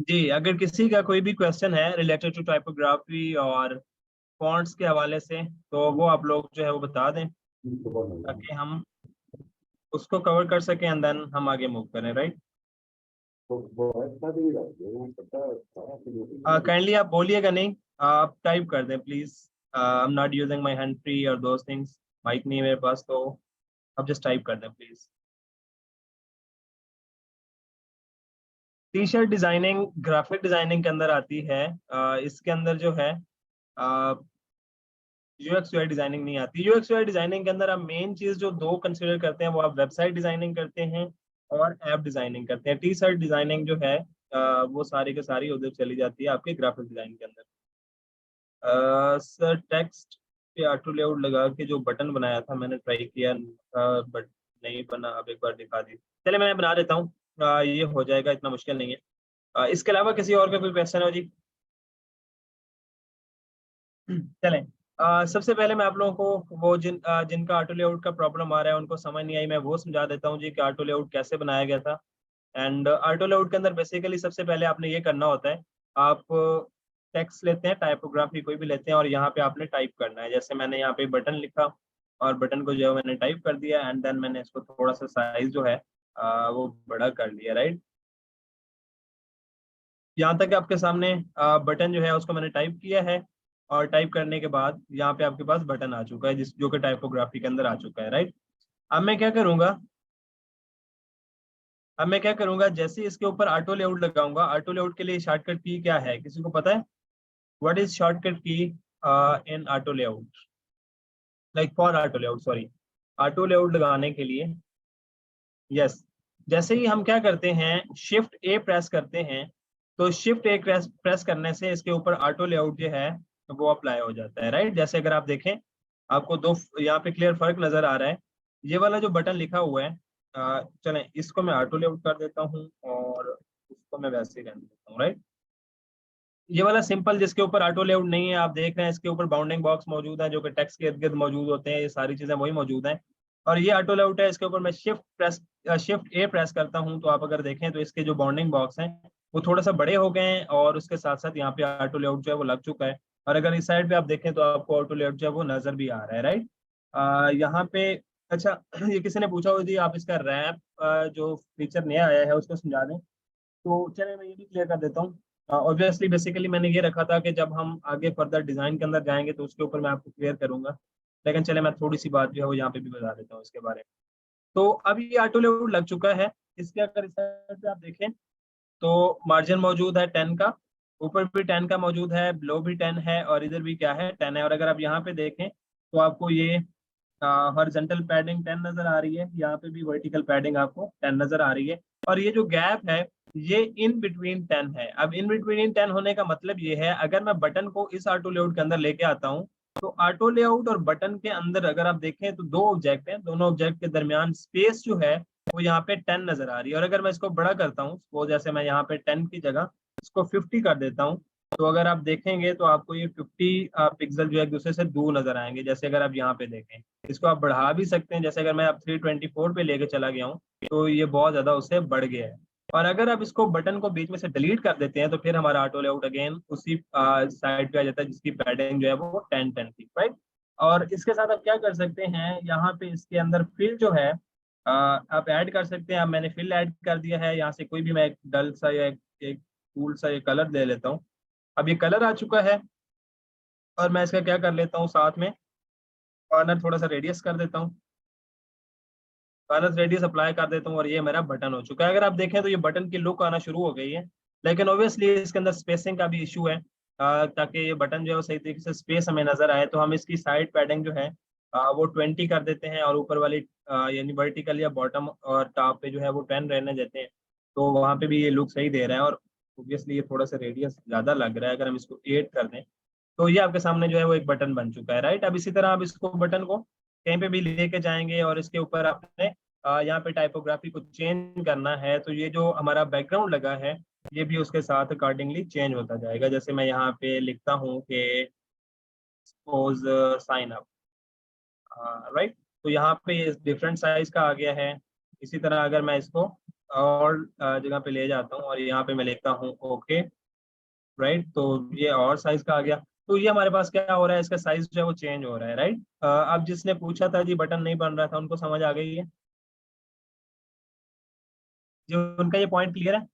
जी, अगर किसी का कोई भी क्वेश्चन है रिलेटेड टू टाइपोग्राफी और फॉन्ट्स के हवाले से, तो वो आप लोग जो है वो बता दें ताकि हम उसको कवर कर सकें एंड देन हम आगे मूव करें, राइट। काइंडली आप बोलिएगा नहीं, आप टाइप कर दें please. I am not using my hand free और दोस थिंग्स, माइक नहीं है मेरे पास, तो आप जस्ट टाइप कर दें please. T shirt designing graphic designing के अंदर आती है। इसके अंदर जो है यूएक्स यूआई डिजाइनिंग नहीं आती। यूएक्स यूआई डिजाइनिंग के अंदर आप मेन चीज जो दो कंसिडर करते हैं वो आप वेबसाइट डिजाइनिंग करते हैं और ऐप डिजाइनिंग करते हैं। टी शर्ट डिजाइनिंग जो है वो सारी के सारी उधर चली जाती है आपके ग्राफिक डिजाइन के अंदर। सर टेक्स्ट पे ऑटो लेआउट लगा के जो बटन बनाया था मैंने ट्राई किया, बट नहीं बना। अब एक बार दिखा दी, चले मैं बना देता हूँ। ये हो जाएगा, इतना मुश्किल नहीं है। इसके अलावा किसी और का कोई क्वेश्चन हो जी? चलें। सबसे पहले मैं आप लोगों को वो जिनका ऑटो लेआउट का प्रॉब्लम आ रहा है उनको समझ नहीं आई, मैं वो समझा देता हूँ जी कि ऑटो लेआउट कैसे बनाया गया था। एंड ऑटो लेआउट के अंदर बेसिकली सबसे पहले आपने ये करना होता है, आप टेक्स्ट लेते हैं, टाइपोग्राफी कोई भी लेते हैं और यहाँ पे आपने टाइप करना है। जैसे मैंने यहाँ पे बटन लिखा और बटन को जो है मैंने टाइप कर दिया एंड देन मैंने इसको थोड़ा सा साइज जो है वो बड़ा कर लिया, राइट। यहाँ तक आपके सामने बटन जो है उसको मैंने टाइप किया है और टाइप करने के बाद यहाँ पे आपके पास बटन आ चुका है जिस जो कि टाइपोग्राफी के अंदर आ चुका है, राइट। अब मैं क्या करूंगा, जैसे ही इसके ऊपर ऑटो लेआउट लगाऊंगा। ऑटो लेआउट के लिए शॉर्टकट की क्या है, किसी को पता है? What is shortcut key in auto layout, like for auto layout, sorry, auto layout लगाने के लिए? यस, जैसे ही हम क्या करते हैं शिफ्ट ए प्रेस करते हैं, तो शिफ्ट ए प्रेस करने से इसके ऊपर ऑटो लेआउट जो है वो अप्लाई हो जाता है, राइट। जैसे अगर आप देखें आपको दो यहाँ पे क्लियर फर्क नजर आ रहा है। ये वाला जो बटन लिखा हुआ है, चलें इसको मैं ऑटो लेआउट कर देता हूँ और इसको मैं वैसे ही रहने देता हूँ, राइट। ये वाला सिंपल जिसके ऊपर ऑटो लेआउट नहीं है, आप देख रहे हैं इसके ऊपर बाउंडिंग बॉक्स मौजूद है जो कि टेक्स्ट के इर्द गिर्द मौजूद होते हैं, ये सारी चीजें वही मौजूद हैं। और ये ऑटो लेआउट है, इसके ऊपर मैं शिफ्ट ए प्रेस करता हूं तो आप अगर देखें तो इसके जो बाउंडिंग बॉक्स हैं वो थोड़ा सा बड़े हो गए हैं और उसके साथ साथ यहाँ पे ऑटो लेआउट जो है वो लग चुका है। और अगर इस साइड पे आप देखें तो आपको ऑटो लेआउट जो है वो नजर भी आ रहा है, राइट। यहाँ पे अच्छा ये किसी ने पूछा हो जी आप इसका रैप जो फीचर नया आया है उसको समझा दें, तो चलिए मैं ये भी क्लियर कर देता हूँ। ऑब्वियसली बेसिकली मैंने ये रखा था कि जब हम आगे फर्दर डिजाइन के अंदर जाएंगे तो उसके ऊपर मैं आपको क्लियर करूंगा, लेकिन चले मैं थोड़ी सी बात जो है वो यहाँ पे भी बता देता हूँ इसके बारे में। तो अब ये ऑटो लेआउट लग चुका है। इसके अगर इस साइड पे आप देखें तो मार्जिन मौजूद है 10 का, ऊपर भी 10 का मौजूद है, बिलो भी 10 है और इधर भी क्या है 10 है। और अगर आप यहाँ पे देखें तो आपको ये हॉरिजॉन्टल पैडिंग 10 नजर आ रही है, यहाँ पे भी वर्टिकल पैडिंग आपको 10 नजर आ रही है। और ये जो गैप है ये इन बिटवीन 10 है। अब इन बिटवीन 10 होने का मतलब ये है अगर मैं बटन को इस ऑटो लेआउट के अंदर लेके आता हूँ तो ऑटो लेआउट और बटन के अंदर अगर आप देखें तो दो ऑब्जेक्ट हैं, दोनों ऑब्जेक्ट के दरमियान स्पेस जो है वो यहाँ पे 10 नजर आ रही है। और अगर मैं इसको बड़ा करता हूँ वो जैसे मैं यहाँ पे 10 की जगह इसको 50 कर देता हूँ, तो अगर आप देखेंगे तो आपको ये 50 पिक्सल जो है एक दूसरे से दूर नजर आएंगे। जैसे अगर आप यहाँ पे देखें इसको आप बढ़ा भी सकते हैं, जैसे अगर मैं अब 324 पे लेके चला गया हूँ तो ये बहुत ज्यादा उससे बढ़ गया है। और अगर आप इसको बटन को बीच में से डिलीट कर देते हैं तो फिर हमारा ऑटो लेआउट अगेन उसी साइड पे आ जाता है जिसकी पैडिंग जो है वो 10 थी, राइट। और इसके साथ आप क्या कर सकते हैं, यहाँ पे इसके अंदर फिल जो है आप ऐड कर सकते हैं। अब मैंने फिल ऐड कर दिया है, यहाँ से कोई भी मैं एक डल सा या एक कूल सा ये कलर ले लेता हूँ। अब ये कलर आ चुका है और मैं इसका क्या कर लेता हूँ साथ में कॉर्नर थोड़ा सा रेडियस कर देता हूँ, कॉर्नर रेडियस अप्लाई कर देता हूँ और ये मेरा बटन हो चुका है। अगर आप देखें तो ये बटन की लुक आना शुरू हो गई है, लेकिन ऑब्वियसली इसके अंदर स्पेसिंग का भी इशू है। ताकि ये बटन जो है वो सही तरीके से स्पेस हमें नजर आए तो हम इसकी साइड पैडिंग जो है वो 20 कर देते हैं और ऊपर वाली यानी वर्टिकल या बॉटम और टॉप पे जो है वो 10 रहने देते हैं। तो वहाँ पे भी ये लुक सही दे रहा है और ऑब्वियसली ये थोड़ा सा रेडियस ज्यादा लग रहा है। अगर हम इसको 8 कर दें तो ये आपके सामने जो है वो एक बटन बन चुका है, राइट। अब इसी तरह आप इसको बटन को कहीं पे भी लेके जाएंगे और इसके ऊपर आपने यहाँ पे टाइपोग्राफी को चेंज करना है तो ये जो हमारा बैकग्राउंड लगा है ये भी उसके साथ अकॉर्डिंगली चेंज होता जाएगा। जैसे मैं यहाँ पे लिखता हूँ कि सपोज साइन अप, राइट। तो यहाँ पे ये डिफरेंट साइज का आ गया है। इसी तरह अगर मैं इसको और जगह पे ले जाता हूँ और यहाँ पे मैं लिखता हूँ ओके, राइट। तो ये और साइज का आ गया। तो ये हमारे पास क्या हो रहा है, इसका साइज जो है वो चेंज हो रहा है, राइट। अब जिसने पूछा था जी बटन नहीं बन रहा था, उनको समझ आ गई है जी, उनका ये पॉइंट क्लियर है।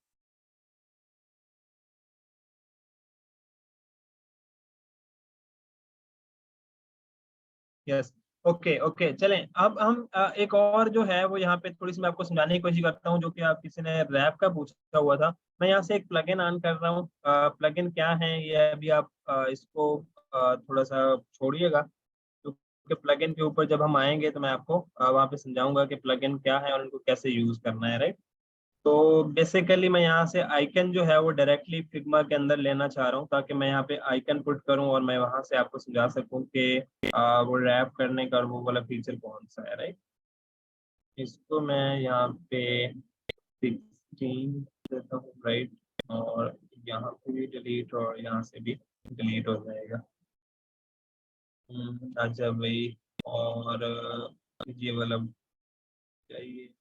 यस, ओके ओके, चलें अब हम एक और जो है वो यहाँ पे थोड़ी सी मैं आपको समझाने की कोशिश करता हूँ, जो कि आप किसी ने रैप का पूछा हुआ था। मैं यहाँ से एक प्लगइन ऑन कर रहा हूँ। प्लगइन क्या है ये अभी आप इसको थोड़ा सा छोड़िएगा, क्योंकि प्लगइन के ऊपर जब हम आएंगे तो मैं आपको वहाँ पे समझाऊंगा कि प्लगइन क्या है और उनको कैसे यूज करना है, राइट। तो बेसिकली मैं यहाँ से आइकन जो है वो डायरेक्टली फिग्मा के अंदर लेना चाह रहा हूँ, ताकि मैं यहाँ पे आइकन पुट करूँ और मैं वहां से आपको समझा सकूँ कि वो रैप करने का वो वाला फीचर कौन सा है, राइट। इसको मैं यहाँ पे 16 देता हूँ, राइट। और यहाँ पे भी डिलीट और यहाँ से भी डिलीट हो जाएगा। अच्छा भाई, और ये वाला चाहिए।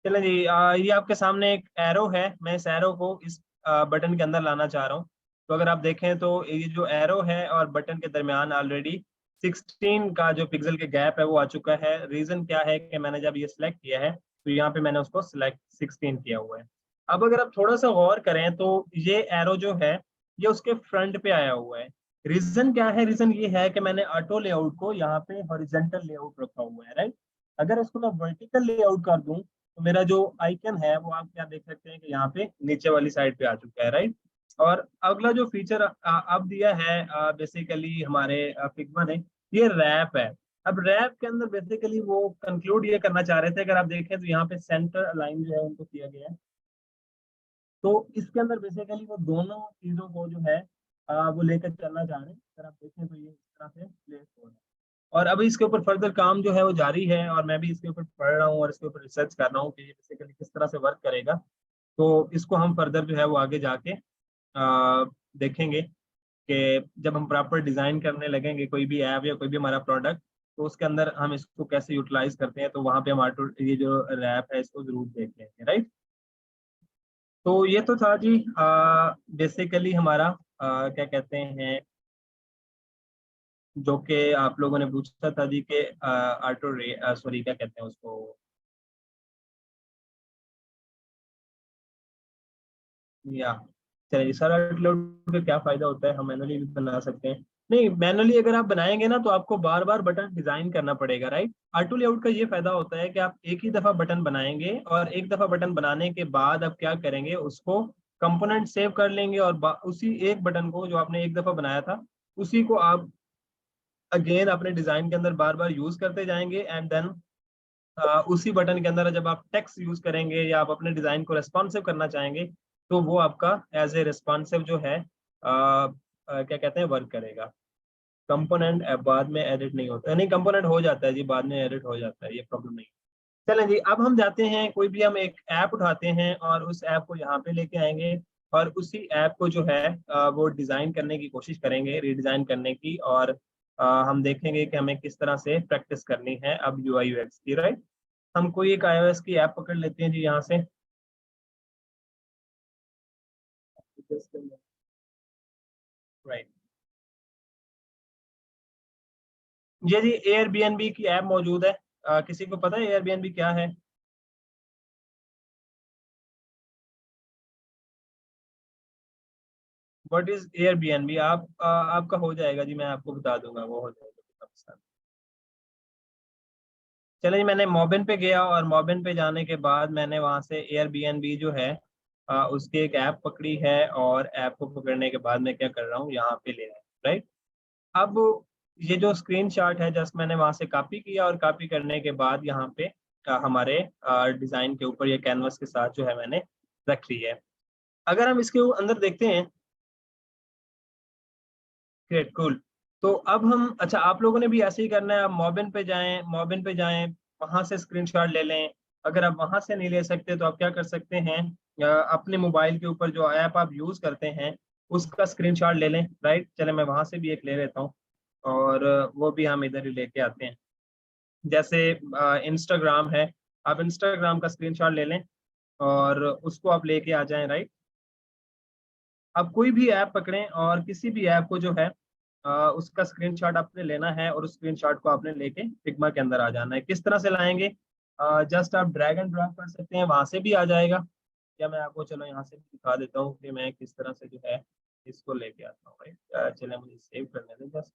चलें जी, ये आपके सामने एक एरो है। मैं इस एरो को इस बटन के अंदर लाना चाह रहा हूँ। तो अगर आप देखें तो ये जो एरो है और बटन के दरमियान ऑलरेडी 16 का जो पिक्सल के गैप है वो आ चुका है। रीजन क्या है कि मैंने जब ये सिलेक्ट किया है तो यहाँ पे मैंने उसको सिलेक्ट 16 किया हुआ है। अब अगर आप थोड़ा सा गौर करें तो ये एरो जो है ये उसके फ्रंट पे आया हुआ है। रीजन क्या है, रीजन ये है कि मैंने ऑटो लेआउट को यहाँ पे हॉरिजॉन्टल लेआउट रखा हुआ है, राइट। अगर इसको मैं वर्टिकल लेआउट कर दूं तो मेरा जो आइकन है वो आप क्या देख सकते हैं कि यहाँ पे नीचे वाली साइड पे आ चुका है, राइट। और अगला जो फीचर अब दिया है बेसिकली हमारे फिग्मा ने, ये रैप है। अब रैप के अंदर बेसिकली वो कंक्लूड ये करना चाह रहे थे, अगर आप देखें तो यहाँ पे सेंटर अलाइन जो है उनको किया गया है। तो इसके अंदर बेसिकली वो दोनों चीजों को जो है वो लेकर चलना चाह रहे हैं। अगर आप देखें तो ये इस तरह से प्लेस हो रहा है। और अभी इसके ऊपर फर्दर काम जो है वो जारी है, और मैं भी इसके ऊपर पढ़ रहा हूँ और इसके ऊपर रिसर्च कर रहा हूँ कि ये बेसिकली किस तरह से वर्क करेगा। तो इसको हम फर्दर जो है वो आगे जाके देखेंगे कि जब हम प्रॉपर डिजाइन करने लगेंगे कोई भी ऐप या कोई भी हमारा प्रोडक्ट, तो उसके अंदर हम इसको कैसे यूटिलाइज करते हैं, तो वहां पे हम ऑटो ये जो रैप है इसको जरूर देखेंगे, राइट। तो ये तो था जी बेसिकली हमारा क्या कहते हैं, जो कि आप लोगों ने पूछा था जी कि ऑटो रे सॉरी क्या कहते हैं उसको, या चलिए सर अपलोड का क्या फायदा होता है, हम मैनुअली भी बना सकते हैं। नहीं, मैनुअली अगर आप बनाएंगे ना तो आपको बार बार बटन डिजाइन करना पड़ेगा, राइट। ऑटो लेआउट का ये फायदा होता है कि आप एक ही दफा बटन बनाएंगे और एक दफा बटन बनाने के बाद आप क्या करेंगे, उसको कंपोनेंट सेव कर लेंगे और उसी एक बटन को जो आपने एक दफा बनाया था उसी को आप अगेन अपने डिजाइन के अंदर बार बार यूज करते जाएंगे। एंड देन उसी बटन के अंदर जब आप टेक्स्ट यूज करेंगे या आप अपने डिजाइन को रेस्पॉन्सिव करना चाहेंगे, तो वो आपका एज ए रेस्पॉन्सिव जो है क्या कहते हैं वर्क करेगा। कंपोनेंट बाद में एडिट नहीं होता, नहीं कंपोनेंट हो जाता है जी, बाद में एडिट हो जाता है, ये प्रॉब्लम नहीं। चलें जी, अब हम जाते हैं, कोई भी हम एक ऐप उठाते हैं और उस ऐप को यहाँ पे लेके आएंगे और उसी ऐप को जो है वो डिजाइन करने की कोशिश करेंगे, रीडिजाइन करने की। और हम देखेंगे कि हमें किस तरह से प्रैक्टिस करनी है अब यूआई यूएक्स की, राइट। हम कोई एक iOS की ऐप पकड़ लेते हैं जी यहाँ से। राइट, ये जी एयरबीएनबी की ऐप मौजूद है। किसी को पता है एयरबीएनबी क्या है? What is Airbnb? आप आपका हो जाएगा जी, मैं आपको बता दूंगा, वो हो जाएगा। चलिए जी, मैंने मॉबिन पे गया और मॉबिन पे जाने के बाद मैंने वहां से एयरबीएनबी जो है उसकी एक ऐप पकड़ी है, और ऐप को पकड़ने के बाद मैं क्या कर रहा हूँ, यहाँ पे ले आया, राइट। अब ये जो स्क्रीन शॉट है जस्ट मैंने वहां से कॉपी किया, और कॉपी करने के बाद यहाँ पे हमारे डिजाइन के ऊपर ये कैनवस के साथ जो है मैंने रख ली है। अगर हम इसके अंदर देखते हैं, ग्रेट कूल। तो अब हम, अच्छा आप लोगों ने भी ऐसे ही करना है, आप मॉबिन पे जाएं, मॉबिन पे जाएं वहां से स्क्रीनशॉट ले लें। अगर आप वहां से नहीं ले सकते तो आप क्या कर सकते हैं, अपने मोबाइल के ऊपर जो ऐप आप यूज करते हैं उसका स्क्रीनशॉट ले लें, राइट। चले मैं वहां से भी एक ले लेता हूँ और वो भी हम इधर ही लेके आते हैं। जैसे इंस्टाग्राम है, आप इंस्टाग्राम का स्क्रीनशॉट ले लें और उसको आप लेके आ जाएं, राइट। आप कोई भी ऐप पकड़ें और किसी भी ऐप को जो है उसका स्क्रीनशॉट आपने लेना है और उस स्क्रीनशॉट को आपने लेके फिग्मा के अंदर आ जाना है। किस तरह से लाएंगे, जस्ट आप ड्रैग एंड ड्रॉप कर सकते हैं, वहां से भी आ जाएगा। या मैं आपको चलो यहाँ से भी दिखा देता हूँ कि मैं किस तरह से जो है इसको लेके आता हूँ, राइट। चलिए मुझे सेव करने दें बस।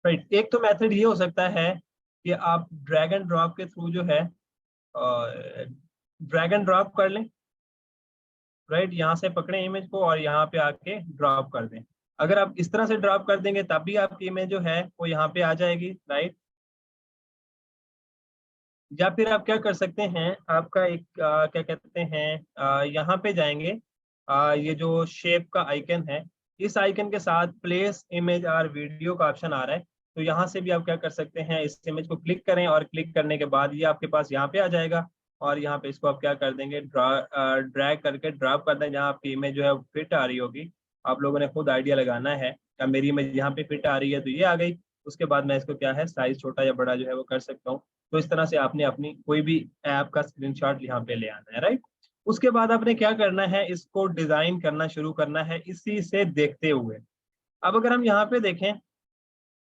राइट, एक तो मेथड ये हो सकता है कि आप ड्रैग एंड ड्रॉप के थ्रू जो है ड्रैग एंड ड्रॉप कर लें, राइट। यहाँ से पकड़ें इमेज को और यहाँ पे आके ड्रॉप कर दें। अगर आप इस तरह से ड्रॉप कर देंगे तब भी आपकी इमेज जो है वो यहाँ पे आ जाएगी, राइट। या फिर आप क्या कर सकते हैं, आपका एक क्या कहते हैं, यहाँ पे जाएंगे, ये जो शेप का आइकन है, इस आइकन के साथ प्लेस इमेज और वीडियो का ऑप्शन आ रहा है। तो यहाँ से भी आप क्या कर सकते हैं, इस इमेज को क्लिक करें और क्लिक करने के बाद ये आपके पास यहाँ पे आ जाएगा। और यहाँ पे इसको आप क्या कर देंगे, ड्रैग करके ड्रॉप कर दें जहाँ आपकी इमेज जो है फिट आ रही होगी। आप लोगों ने खुद आइडिया लगाना है, या मेरी इमेज यहाँ पे फिट आ रही है तो ये आ गई। उसके बाद मैं इसको क्या है साइज छोटा या बड़ा जो है वो कर सकता हूँ। तो इस तरह से आपने अपनी कोई भी ऐप का स्क्रीनशॉट यहाँ पे ले आना है, राइट। उसके बाद आपने क्या करना है, इसको डिजाइन करना शुरू करना है इसी से देखते हुए। अब अगर हम यहाँ पे देखें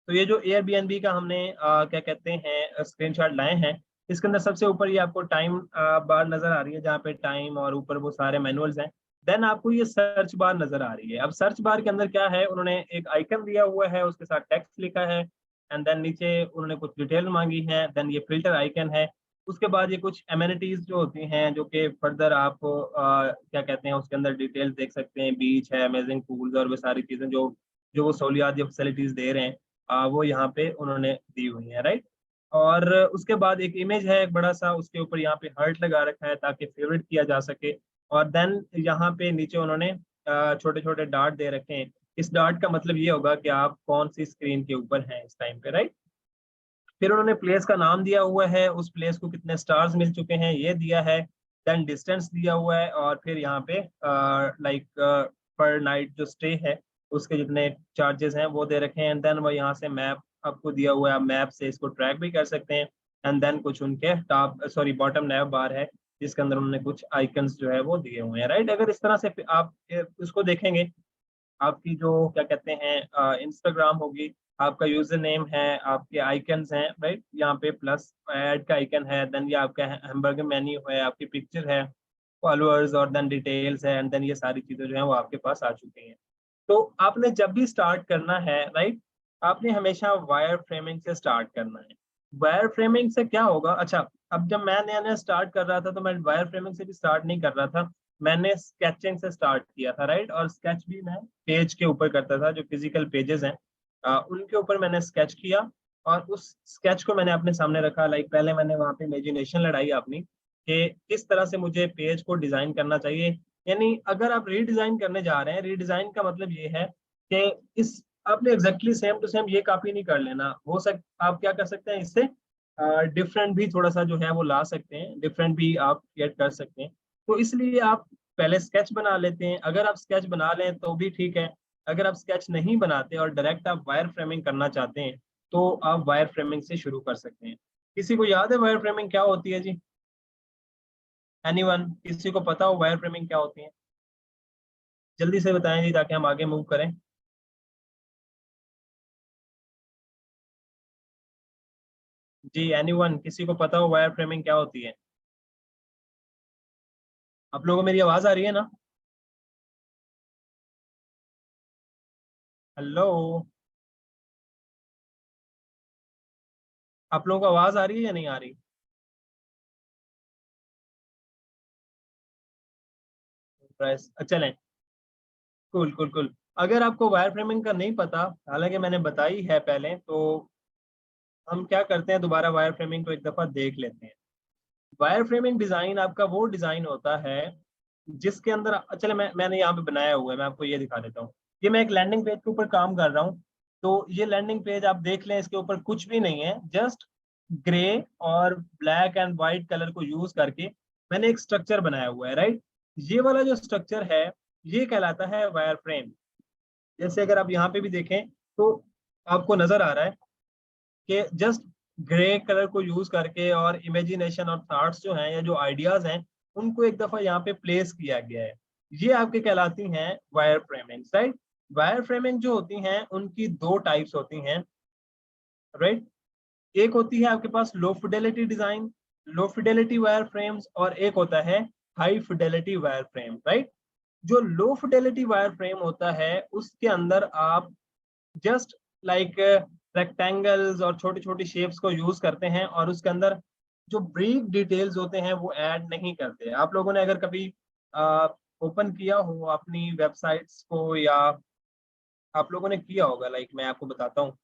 तो ये जो एयरबीएनबी का हमने क्या कहते हैं स्क्रीनशॉट लाए हैं, इसके अंदर सबसे ऊपर ये आपको टाइम बार नजर आ रही है जहाँ पे टाइम और ऊपर वो सारे मैनुअल्स हैं। देन आपको ये सर्च बार नजर आ रही है। अब सर्च बार के अंदर क्या है, उन्होंने एक आइकन दिया हुआ है, उसके साथ टेक्स्ट लिखा है, एंड देन नीचे उन्होंने कुछ डिटेल मांगी है, देन ये फिल्टर आइकन है। उसके बाद ये कुछ एमेनिटीज जो होती हैं जो कि फर्दर आप क्या कहते हैं उसके अंदर डिटेल्स देख सकते हैं, बीच है, अमेजिंग पूल्स और वो सारी चीजें जो जो वो सहूलियात या फैसिलिटीज दे रहे हैं, वो यहाँ पे उन्होंने दी हुई है, राइट। और उसके बाद एक इमेज है एक बड़ा सा, उसके ऊपर यहाँ पे हार्ट लगा रखा है ताकि फेवरेट किया जा सके। और देन यहाँ पे नीचे उन्होंने छोटे छोटे डार्ट दे रखे हैं। इस डार्ट का मतलब ये होगा कि आप कौन सी स्क्रीन के ऊपर हैं इस टाइम पे, राइट। फिर उन्होंने प्लेस का नाम दिया हुआ है, उस प्लेस को कितने स्टार्स मिल चुके हैं ये दिया है। देन डिस्टेंस दिया हुआ है और फिर यहाँ पे लाइक पर नाइट जो स्टे है उसके जितने चार्जेस हैं वो दे रखे हैं। एंड देन वो यहाँ से मैप आपको दिया हुआ है, आप मैप से इसको ट्रैक भी कर सकते हैं। एंड देन कुछ उनके टॉप सॉरी बॉटम नैव बार है जिसके अंदर उन्होंने कुछ आइकन्स जो है वो दिए हुए हैं, राइट। अगर इस तरह से आप इसको देखेंगे, आपकी जो क्या कहते हैं इंस्टाग्राम होगी, आपका यूजर नेम है, आपके आइकन्स हैं, राइट। यहाँ पे प्लस ऐड का आइकन है, देन ये आपका हैमबर्गर मेन्यू है, आपकी पिक्चर है, फॉलोअर्स और देन डिटेल्स है, एंड देन ये सारी चीजें जो है वो आपके पास आ चुकी हैं। तो आपने जब भी स्टार्ट करना है, राइट, आपने हमेशा वायर फ्रेमिंग से स्टार्ट करना है। वायर फ्रेमिंग से क्या होगा, अच्छा, अब जब मैं नया नया स्टार्ट कर रहा था तो मैं वायर फ्रेमिंग से भी स्टार्ट नहीं कर रहा था, मैंने स्केचिंग से स्टार्ट किया था, राइट। और स्केच भी मैं पेज के ऊपर करता था, जो फिजिकल पेजेस हैं उनके ऊपर मैंने स्केच किया। और उस स्केच को मैंने अपने सामने रखा, लाइक पहले मैंने वहाँ पे इमेजिनेशन लड़ाई अपनी कि किस तरह से मुझे पेज को डिजाइन करना चाहिए। यानी अगर आप रीडिजाइन करने जा रहे हैं, रीडिजाइन का मतलब ये है कि इस आपने एग्जैक्टली सेम टू सेम ये कॉपी नहीं कर लेना, हो सक आप क्या कर सकते हैं इससे डिफरेंट भी थोड़ा सा जो है वो ला सकते हैं, डिफरेंट भी आप क्रिएट कर सकते हैं। तो इसलिए आप पहले स्केच बना लेते हैं। अगर आप स्केच बना लें तो भी ठीक है, अगर आप स्केच नहीं बनाते और डायरेक्ट आप वायर फ्रेमिंग करना चाहते हैं तो आप वायर फ्रेमिंग से शुरू कर सकते हैं। किसी को याद है वायर फ्रेमिंग क्या होती है जी? एनीवन, किसी को पता हो वायर फ्रेमिंग क्या होती है? जल्दी से बताएं जी ताकि हम आगे मूव करें। जी एनीवन, किसी को पता हो वायर फ्रेमिंग क्या होती है? आप लोगों को मेरी आवाज आ रही है ना? हेलो, आप लोगों को आवाज आ रही है या नहीं आ रही? चलें, कुल कुल कुल। अगर आपको वायर फ्रेमिंग का नहीं पता, हालांकि मैंने बताई है पहले, तो हम क्या करते हैं दोबारा वायर फ्रेमिंग को एक दफा देख लेते हैं। वायर फ्रेमिंग डिजाइन आपका वो डिजाइन होता है जिसके अंदर, चले मैंने यहाँ पे बनाया हुआ है, मैं आपको ये दिखा देता हूँ। ये मैं एक लैंडिंग पेज के ऊपर काम कर रहा हूँ, तो ये लैंडिंग पेज आप देख लें, इसके ऊपर कुछ भी नहीं है, जस्ट ग्रे और ब्लैक एंड व्हाइट कलर को यूज करके मैंने एक स्ट्रक्चर बनाया हुआ है, राइट। ये वाला जो स्ट्रक्चर है ये कहलाता है वायर फ्रेम। जैसे अगर आप यहाँ पे भी देखें तो आपको नजर आ रहा है कि जस्ट ग्रे कलर को यूज करके और इमेजिनेशन और थॉट्स जो हैं या जो आइडियाज हैं उनको एक दफा यहाँ पे प्लेस किया गया है। ये आपके कहलाती हैं wire framing, right. Wire framing जो होती हैं उनकी दो टाइप्स होती हैं, राइट। एक होती है आपके पास लो फिडेलिटी डिजाइन, लो फिडेलिटी वायर फ्रेम्स, और एक होता है high Fidelity wire frame, right. जो लो फिडेलिटी वायर फ्रेम होता है उसके अंदर आप जस्ट लाइक रेक्टेंगल्स और छोटी छोटी शेप्स को यूज करते हैं और उसके अंदर जो ब्रीफ डिटेल्स होते हैं वो ऐड नहीं करते। आप लोगों ने अगर कभी ओपन किया हो अपनी वेबसाइट्स को, या आप लोगों ने किया होगा, लाइक मैं आपको बताता हूँ,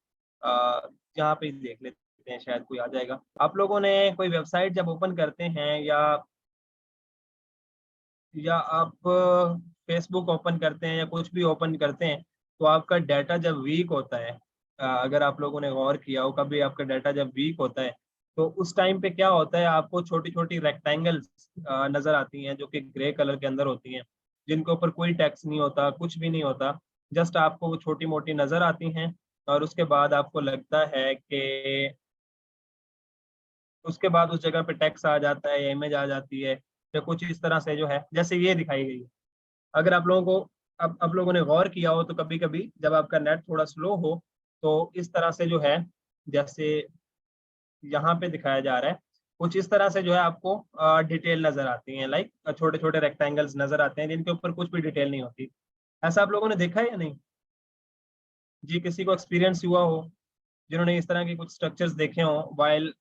यहाँ पे देख लेते हैं शायद कोई आ जाएगा। आप लोगों ने कोई वेबसाइट जब ओपन करते हैं या आप फेसबुक ओपन करते हैं या कुछ भी ओपन करते हैं, तो आपका डाटा जब वीक होता है, अगर आप लोगों ने गौर किया हो कभी, आपका डाटा जब वीक होता है तो उस टाइम पे क्या होता है, आपको छोटी छोटी रेक्टेंगल्स नजर आती हैं जो कि ग्रे कलर के अंदर होती हैं, जिनके ऊपर कोई टेक्स्ट नहीं होता, कुछ भी नहीं होता, जस्ट आपको वो छोटी मोटी नजर आती हैं। और उसके बाद आपको लगता है कि उसके बाद उस जगह पे टेक्स्ट आ जाता है या इमेज आ जाती है या कुछ इस तरह से जो है जैसे ये दिखाई गई है। अगर आप लोगों को, अब आप लोगों ने गौर किया हो तो कभी कभी जब आपका नेट थोड़ा स्लो हो तो इस तरह से जो है, जैसे यहाँ पे दिखाया जा रहा है, कुछ इस तरह से जो है आपको डिटेल नजर आती है, लाइक छोटे छोटे रेक्टेंगल्स नजर आते हैं जिनके ऊपर कुछ भी डिटेल नहीं होती। ऐसा आप लोगों ने देखा है या नहीं जी? किसी को एक्सपीरियंस हुआ हो जिन्होंने इस तरह के कुछ स्ट्रक्चर्स देखे हो वाइल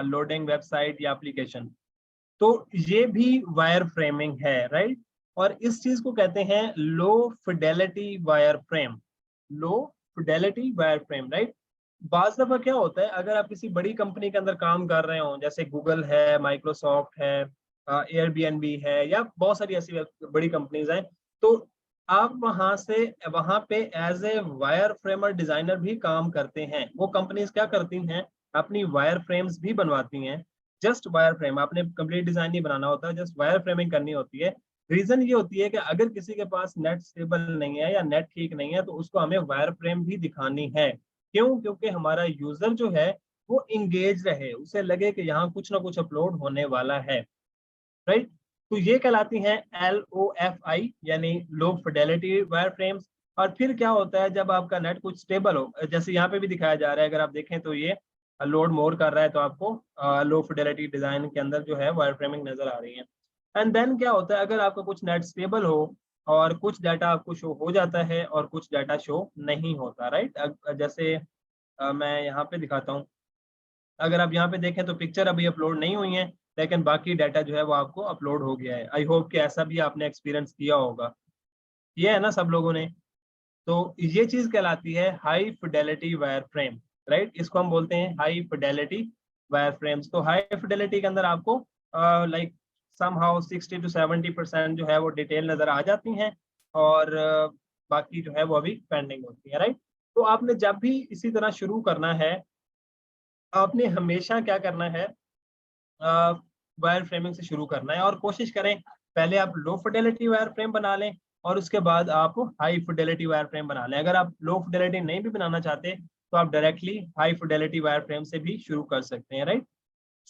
लोडिंग वेबसाइट या एप्लीकेशन? तो ये भी वायर फ्रेमिंग है, राइट। और इस चीज को कहते हैं लो फिडेलिटी वायर फ्रेम, लो फिडेलिटी वायर फ्रेम, राइट। बाज दफा क्या होता है, अगर आप किसी बड़ी कंपनी के अंदर काम कर रहे हो, जैसे गूगल है, माइक्रोसॉफ्ट है, एयरबीएनबी है, या बहुत सारी ऐसी बड़ी कंपनीज हैं, तो आप वहां से वहां पे as a wire framer designer भी काम करते हैं। वो कंपनीज क्या करती हैं, अपनी वायर फ्रेम्स भी बनवाती हैं। जस्ट वायर फ्रेम, आपने कंप्लीट डिजाइन नहीं बनाना होता, जस्ट वायर फ्रेमिंग करनी होती है। रीजन ये होती है कि अगर किसी के पास नेट स्टेबल नहीं है या नेट ठीक नहीं है तो उसको हमें वायर फ्रेम भी दिखानी है। क्यों? क्योंकि हमारा यूजर जो है वो इंगेज रहे, उसे लगे कि यहाँ कुछ ना कुछ अपलोड होने वाला है, राइट। तो ये कहलाती हैं LOFI, यानी लो फिडेलिटी वायर फ्रेम्स। और फिर क्या होता है जब आपका नेट कुछ स्टेबल हो, जैसे यहाँ पे भी दिखाया जा रहा है, अगर आप देखें तो ये लोड मोर कर रहा है तो आपको लो फिडेलिटी डिजाइन के अंदर जो है वायर फ्रेमिंग नजर आ रही है। एंड देन क्या होता है, अगर आपका कुछ नेट स्टेबल हो और कुछ डाटा आपको शो हो जाता है और कुछ डाटा शो नहीं होता, राइट। जैसे मैं यहाँ पे दिखाता हूँ, अगर आप यहाँ पे देखें तो पिक्चर अभी अपलोड नहीं हुई है, लेकिन बाकी डाटा जो है वो आपको अपलोड हो गया है। आई होप कि ऐसा भी आपने एक्सपीरियंस किया होगा, ये है ना सब लोगों ने। तो ये चीज कहलाती है high Fidelity wire frame, right. इसको हम बोलते हैं हाई फिडेलिटी वायर फ्रेम्स। तो हाई फिडेलिटी के अंदर आपको लाइक समहाउ 60 to 70% जो है वो डिटेल नजर आ जाती हैं, और बाकी जो है वो अभी पेंडिंग होती है, राइट। तो आपने जब भी इसी तरह शुरू करना है, आपने हमेशा क्या करना है, वायर फ्रेमिंग से शुरू करना है, और कोशिश करें पहले आप लो फिडेलिटी वायर फ्रेम बना लें और उसके बाद आप हाई फिडेलिटी वायर फ्रेम बना लें। अगर आप लो फिडेलिटी नहीं भी बनाना चाहते तो आप directly high Fidelity wire frame से भी शुरू कर सकते हैं, राइट।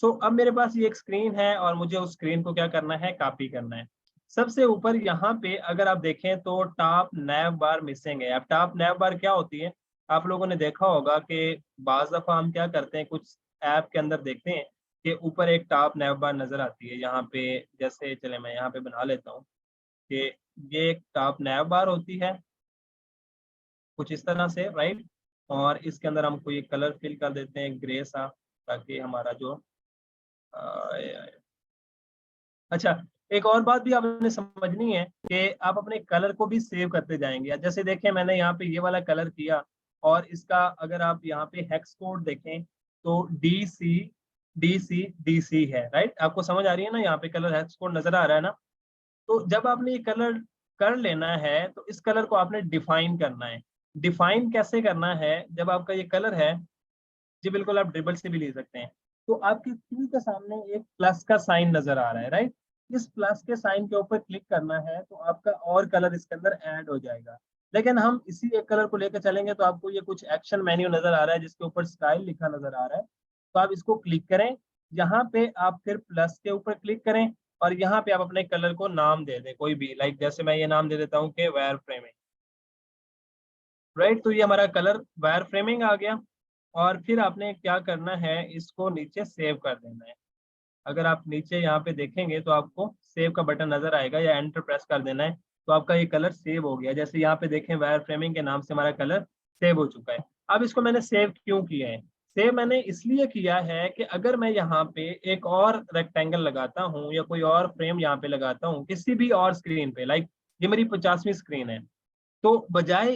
सो अब मेरे पास ये एक स्क्रीन है और मुझे उस स्क्रीन को क्या करना है, कॉपी करना है। सबसे ऊपर यहाँ पे अगर आप देखें तो टॉप नैव बार मिसिंग है। अब टॉप नैव बार क्या होती है, आप लोगों ने देखा होगा कि बाज दफा हम क्या करते हैं, कुछ ऐप के अंदर देखते हैं कि ऊपर एक टॉप नैव बार नजर आती है यहाँ पे। जैसे चले मैं यहाँ पे बना लेता हूँ कि ये एक टॉप नैव बार होती है कुछ इस तरह से, राइट। और इसके अंदर हम कोई कलर फिल कर देते हैं ग्रे सा, ताकि हमारा जो अच्छा, एक और बात भी आपने समझनी है कि आप अपने कलर को भी सेव करते जाएंगे। जैसे देखें मैंने यहाँ पे ये वाला कलर किया, और इसका अगर आप यहाँ पे हेक्स कोड देखें तो DC है, राइट। आपको समझ आ रही है ना, यहाँ पे कलर हेक्स कोड नजर आ रहा है ना। तो जब आपने ये कलर कर लेना है तो इस कलर को आपने डिफाइन करना है। डिफाइन कैसे करना है, जब आपका ये कलर है जी, बिल्कुल आप ड्रिबल से भी ले सकते हैं। तो आपकी की के सामने एक प्लस का साइन नजर आ रहा है, राइट। इस प्लस के साइन के ऊपर क्लिक करना है तो आपका और कलर इसके अंदर ऐड हो जाएगा। लेकिन हम इसी एक कलर को लेकर चलेंगे तो आपको ये कुछ एक्शन मेन्यू नजर आ रहा है जिसके ऊपर स्टाइल लिखा नजर आ रहा है। तो आप इसको क्लिक करें, यहाँ पे आप फिर प्लस के ऊपर क्लिक करें और यहाँ पे आप अपने कलर को नाम दे दें कोई भी, लाइक जैसे मैं ये नाम दे देता हूँ कि वायर फ्रेमिंग, राइट। तो ये हमारा कलर वायर फ्रेमिंग आ गया। और फिर आपने क्या करना है, इसको नीचे सेव कर देना है। अगर आप नीचे यहाँ पे देखेंगे तो आपको सेव का बटन नजर आएगा या एंटर प्रेस कर देना है, तो आपका ये कलर सेव हो गया। जैसे यहाँ पे देखें वायर फ्रेमिंग के नाम से हमारा कलर सेव हो चुका है। अब इसको मैंने सेव क्यों किया है, सेव मैंने इसलिए किया है कि अगर मैं यहाँ पे एक और रेक्टेंगल लगाता हूँ या कोई और फ्रेम यहाँ पे लगाता हूँ किसी भी और स्क्रीन पे, लाइक ये मेरी 50वीं स्क्रीन है, तो बजाय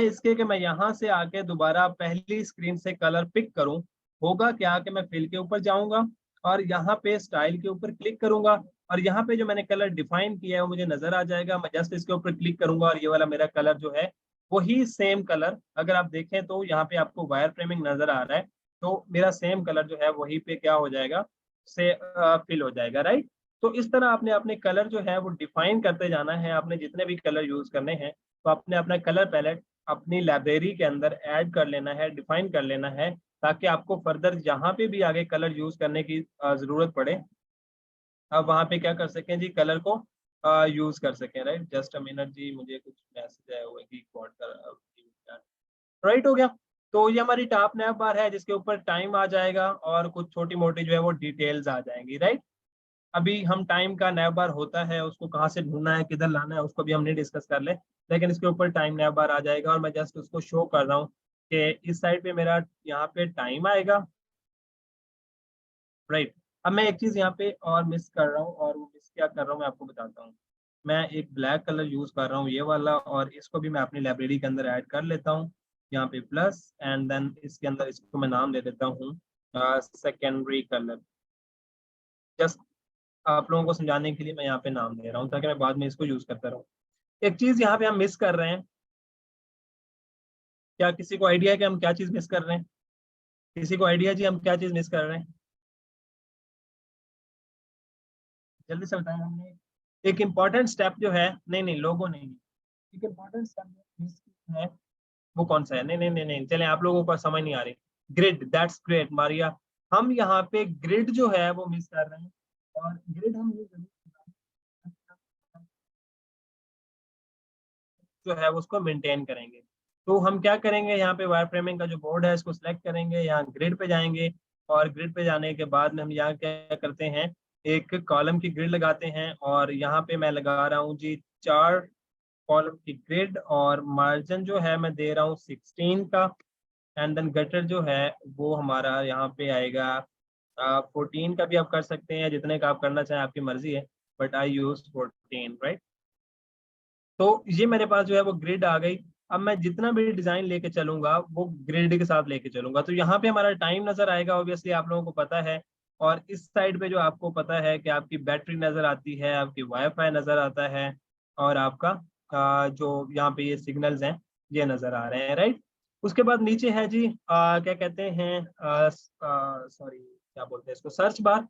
इसके कि मैं यहाँ से आके दोबारा पहली स्क्रीन से कलर पिक करूँ, होगा क्या कि मैं फिल के ऊपर जाऊंगा और यहाँ पे स्टाइल के ऊपर क्लिक करूंगा और यहाँ पे जो मैंने कलर डिफाइन किया है वो मुझे नजर आ जाएगा। मैं जस्ट इसके ऊपर क्लिक करूंगा और ये वाला मेरा कलर जो है वही सेम कलर, अगर आप देखें तो यहाँ पे आपको वायर फ्रेमिंग नजर आ रहा है, तो मेरा सेम कलर जो है वही पे क्या हो जाएगा, से फिल हो जाएगा, राइट। तो इस तरह आपने अपने कलर जो है वो डिफाइन करते जाना है। आपने जितने भी कलर यूज करने हैं तो आपने अपना कलर पैलेट अपनी लाइब्रेरी के अंदर ऐड कर लेना है, डिफाइन कर लेना है, ताकि आपको फर्दर जहाँ पे भी आगे कलर यूज करने की जरूरत पड़े, आप वहाँ पे क्या कर सकें जी, कलर को यूज कर सकें, राइट। जस्ट अ मिनट जी, मुझे कुछ मैसेज आया हुआ है कि कोड का राइट हो गया। तो ये हमारी टॉप नैप बार है जिसके ऊपर टाइम आ जाएगा और कुछ छोटी मोटी जो है वो डिटेल्स आ जाएंगी, राइट। अभी हम टाइम का नैप बार होता है उसको कहाँ से ढूंढना है, किधर लाना है, उसको भी हमने डिस्कस कर ले, लेकिन इसके ऊपर टाइम नैप बार आ जाएगा और मैं जस्ट उसको शो कर रहा हूँ कि इस साइड पे मेरा यहाँ पे टाइम आएगा, राइट। अब मैं एक चीज यहाँ पे और मिस कर रहा हूँ, और वो मिस क्या कर रहा हूँ मैं आपको बताता हूँ। मैं एक ब्लैक कलर यूज कर रहा हूँ ये वाला, और इसको भी मैं अपनी लाइब्रेरी के अंदर ऐड कर लेता हूँ। यहाँ पे प्लस एंड देन इसके अंदर इसको मैं नाम दे देता हूँ सेकेंडरी कलर। जस्ट आप लोगों को समझाने के लिए मैं यहाँ पे नाम दे रहा हूँ ताकि मैं बाद में इसको यूज करता रहूँ। एक चीज यहाँ पे हम मिस कर रहे हैं, क्या किसी को आइडिया है कि हम क्या चीज मिस कर रहे हैं? किसी को आइडिया जी हम क्या चीज मिस कर रहे हैं? जल्दी से बताएं। हमने एक इम्पॉर्टेंट स्टेप जो है, नहीं नहीं लोगों नहीं, एक इम्पॉर्टेंट स्टेप जो मिस है वो कौन सा है? नहीं नहीं नहीं नहीं, चले आप लोगों को समझ नहीं आ रही। Grid, that's great Maria. हम यहाँ पे ग्रिड जो है वो मिस कर रहे हैं, और ग्रिड हम ये जरूर जो है उसको मेंटेन करेंगे। तो हम क्या करेंगे, यहाँ पे वायर फ्रेमिंग का जो बोर्ड है इसको सिलेक्ट करेंगे, यहाँ ग्रिड पे जाएंगे और ग्रिड पे जाने के बाद में हम यहाँ क्या करते हैं, एक कॉलम की ग्रिड लगाते हैं और यहाँ पे मैं लगा रहा हूँ जी 4 कॉलम की ग्रिड, और मार्जिन जो है मैं दे रहा हूँ 16 का। एंड देन गटर जो है वो हमारा यहाँ पे आएगा 14 का, भी आप कर सकते हैं, जितने का आप करना चाहें आपकी मर्जी है, बट आई यूज 14, राइट। तो ये मेरे पास जो है वो ग्रिड आ गई। अब मैं जितना भी डिजाइन लेके चलूंगा वो ग्रिड के साथ लेके चलूंगा, तो यहाँ पे हमारा टाइम नजर आएगा, ऑब्वियसली आप लोगों को पता है। और इस साइड पे जो आपको पता है कि आपकी बैटरी नजर आती है, आपकी वाईफाई नजर आता है, और आपका जो यहाँ पे ये सिग्नल्स हैं ये नजर आ रहे हैं, राइट। उसके बाद नीचे है जी क्या कहते हैं, सॉरी क्या बोलते हैं इसको, सर्च बार।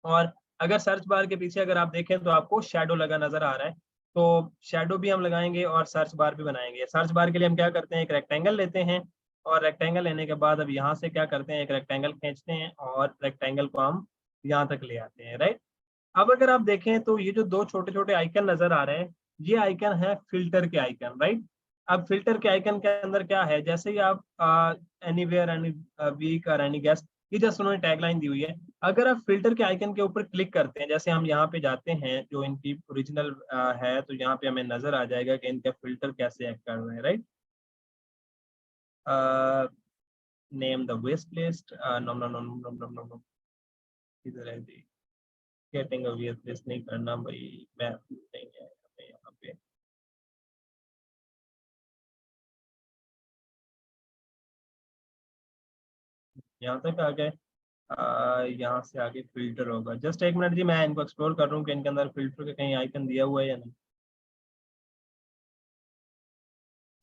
और अगर सर्च बार के पीछे अगर आप देखें तो आपको शेडो लगा नजर आ रहा है, तो शेडो भी हम लगाएंगे और सर्च बार भी बनाएंगे। सर्च बार के लिए हम क्या करते हैं, एक रेक्टेंगल लेते हैं, और रेक्टेंगल लेने के बाद अब यहाँ से क्या करते हैं, एक रेक्टेंगल खींचते हैं और रेक्टेंगल को हम यहाँ तक ले आते हैं, राइट। अब अगर आप देखें तो ये जो दो छोटे छोटे आइकन नजर आ रहे हैं, ये आइकन है फिल्टर के आइकन, राइट। अब फिल्टर के आइकन के अंदर क्या है, जैसे ही आप एनीवेयर, एनी वीक और एनी गेस्ट, ये जस्ट उन्होंने टैगलाइन दी हुई है। अगर आप फिल्टर के आइकन के ऊपर क्लिक करते हैं, जैसे हम यहाँ पे जाते हैं जो इनकी ओरिजिनल है, तो यहाँ पे हमें नजर आ जाएगा कि इनके फिल्टर कैसे एक्ट कर रहे हैं, right. Name the waste list, no no no no no no no, इधर है जी। गेटिंग अ वेस्ट लिस्ट नहीं करना भाई, मैं नहीं है हमें यहाँ पे। यहाँ तक आ गए। यहाँ से आगे फिल्टर होगा। जस्ट एक मिनट जी, मैं इनको एक्सप्लोर कर रहा हूँ कि इनके अंदर फिल्टर का कहीं आइकन दिया हुआ है या नहीं।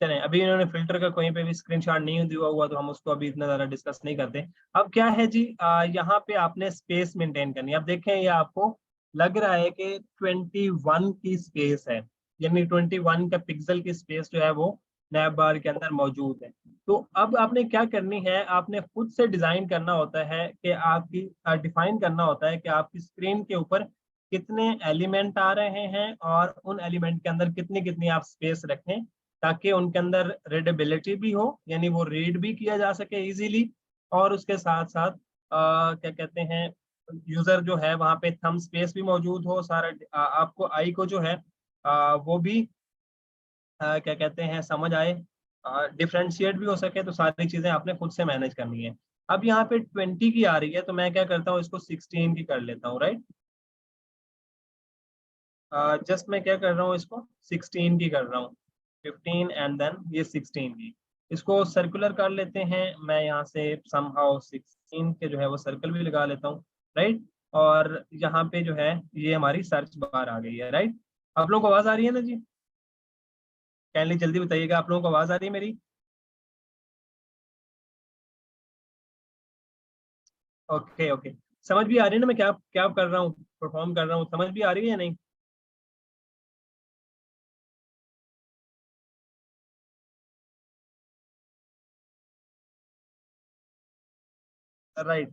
चलें, अभी इन्होंने फिल्टर का कहीं पे भी स्क्रीनशॉट नहीं दिया हुआ तो हम उसको अभी इतना ज्यादा डिस्कस नहीं करते। अब क्या है जी, यहाँ पे आपने स्पेस मेंटेन करनी है। अब देखें, ये आपको लग रहा है कि 21 की स्पेस है, यानी 21 का पिक्सल की स्पेस जो है वो नैप बार के अंदर मौजूद है। तो अब आपने क्या करनी है, आपने खुद से डिजाइन करना होता है कि आपकी डिफाइन करना होता है कि आपकी स्क्रीन के ऊपर कितने एलिमेंट आ रहे हैं और उन एलिमेंट के अंदर कितनी कितनी आप स्पेस रखें, ताकि उनके अंदर रीडेबिलिटी भी हो, यानी वो रीड भी किया जा सके इजीली, और उसके साथ साथ क्या कहते हैं, यूजर जो है वहाँ पे थंब स्पेस भी मौजूद हो सारा, आपको आई को जो है वो भी क्या कहते हैं समझ आए, डिफ्रेंशिएट भी हो सके। तो सारी चीजें आपने खुद से मैनेज करनी है। अब यहाँ पे 20 की आ रही है तो मैं क्या करता हूँ, इसको 16 की कर लेता हूँ, राइट। जस्ट मैं क्या कर रहा हूँ, इसको 16 की कर रहा हूँ, 15 एंड देन ये 16 की। इसको सर्कुलर कर लेते हैं, मैं यहाँ से समहाउ 16 के जो है वो सर्कल भी लगा लेता हूँ, राइट। और यहाँ पे जो है ये हमारी सर्च बार आ गई है, राइट। आप लोगों को आवाज आ रही है ना जी? काइंडली जल्दी बताइएगा, आप लोगों को आवाज आ रही है मेरी? ओके ओके, समझ भी आ रही है ना मैं क्या क्या कर रहा हूँ, परफॉर्म कर रहा हूँ, समझ भी आ रही है या नहीं? राइट।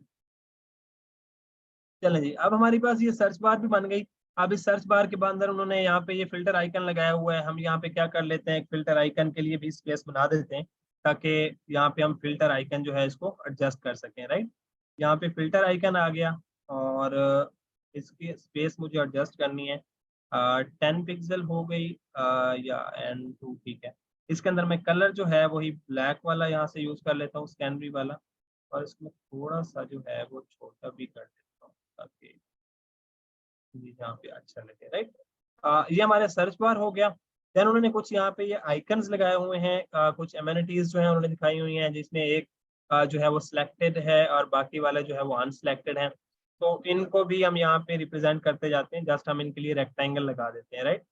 चलें जी, अब हमारे पास ये सर्च बार भी बन गई। अब इस सर्च बार के अंदर उन्होंने यहाँ पे ये फिल्टर आइकन लगाया हुआ है। हम यहाँ पे क्या कर लेते हैं, एक फिल्टर आइकन के लिए भी स्पेस बना देते हैं, ताकि यहाँ पे हम फिल्टर आइकन जो है इसको एडजस्ट कर सकें, राइट। यहाँ पे फिल्टर आइकन आ गया, और इसकी स्पेस मुझे एडजस्ट करनी है, 10 पिक्सल हो गई, या N2 ठीक है। इसके अंदर मैं कलर जो है वही ब्लैक वाला यहाँ से यूज कर लेता हूँ, स्कैनरी वाला, और इसमें थोड़ा सा जो है वो छोटा भी कर देता हूँ, ताकि जी यहाँ पे अच्छा लगे, राइट। ये हमारे सर्च बार हो गया। देन उन्होंने कुछ यहाँ पे ये आइकन्स लगाए हुए हैं, कुछ एमिनिटीज जो है उन्होंने दिखाई हुई हैं, जिसमें एक जो है वो सिलेक्टेड है और बाकी वाले जो है वो अनसिलेक्टेड है। तो इनको भी हम यहाँ पे रिप्रेजेंट करते जाते हैं, जस्ट हम इनके लिए रेक्टेंगल लगा देते हैं, राइट।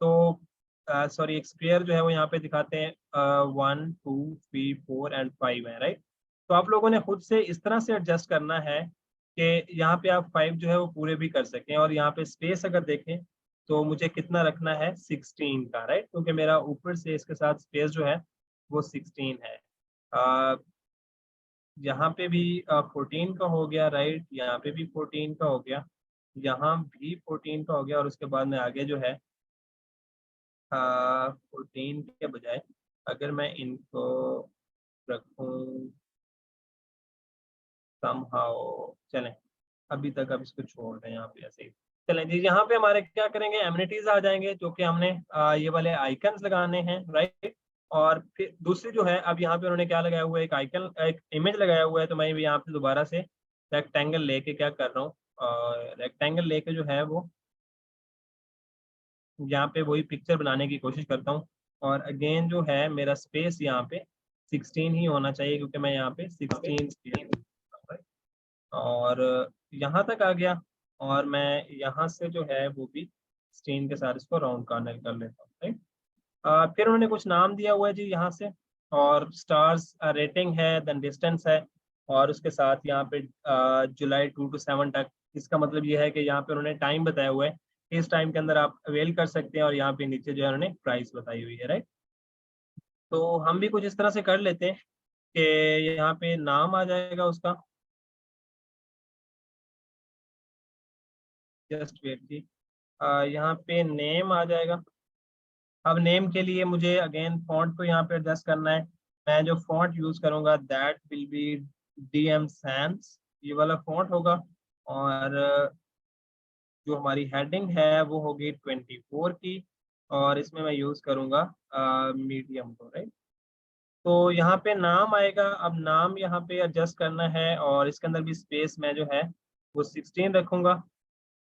तो सॉरी, एक स्क्वायर जो है वो यहाँ पे दिखाते हैं, 1 2 3 4 एंड 5 है, राइट। तो आप लोगों ने खुद से इस तरह से एडजस्ट करना है कि यहाँ पे आप 5 जो है वो पूरे भी कर सकें। और यहाँ पे स्पेस अगर देखें तो मुझे कितना रखना है, 16 का, राइट, क्योंकि मेरा ऊपर से इसके साथ स्पेस जो है वो 16 है। अ, यहाँ पे भी 14 का हो गया, राइट, यहाँ पे भी 14 का हो गया, यहाँ भी 14 का हो गया, और उसके बाद में आगे जो है 14 के बजाय अगर मैं इनको रखूं समहाउ, चलें अभी तक अब इसको छोड़ दें यहाँ पे ऐसे ही। चलें जी, यहाँ पे हमारे क्या करेंगे, एमिनिटीज आ जाएंगे, जो कि हमने ये वाले आइकन्स लगाने हैं, राइट। और फिर दूसरी जो है, अब यहाँ पे उन्होंने क्या लगाया हुआ है, एक आइकन, एक इमेज लगाया हुआ है। तो मैं भी यहाँ पे दोबारा से रेक्टेंगल लेके क्या कर रहा हूँ, रेक्टेंगल लेके जो है वो यहाँ पे वही पिक्चर बनाने की कोशिश करता हूँ। और अगेन जो है मेरा स्पेस यहाँ पे 16 ही होना चाहिए, क्योंकि मैं यहाँ पे 16 और यहाँ तक आ गया। और मैं यहाँ से जो है वो भी 16 के साथ इसको राउंड कॉर्नर कर लेता हूँ, राइट। फिर उन्होंने कुछ नाम दिया हुआ है जी यहाँ से, और स्टार्स रेटिंग है, देन डिस्टेंस है, और उसके साथ यहाँ पे जुलाई 2 to 7 तक। इसका मतलब ये है कि यहाँ पे उन्होंने टाइम बताया हुआ है, इस टाइम के अंदर आप अवेल कर सकते हैं, और यहाँ पे नीचे जो है उन्होंने प्राइस बताई हुई है, राइट। तो हम भी कुछ इस तरह से कर लेते हैं कि यहाँ पे नाम आ जाएगा उसका, जस्ट वेट जी, यहाँ पे नेम आ जाएगा। अब नेम के लिए मुझे अगेन फॉन्ट को यहाँ पे एडजस्ट करना है। मैं जो फॉन्ट यूज करूंगा that will be DM Sans, ये वाला फॉन्ट होगा। और जो हमारी हेडिंग है वो होगी 24 की, और इसमें मैं यूज करूंगा मीडियम को, राइट। तो यहाँ पे नाम आएगा, अब नाम यहाँ पे एडजस्ट करना है, और इसके अंदर भी स्पेस मैं जो है वो 16 रखूंगा,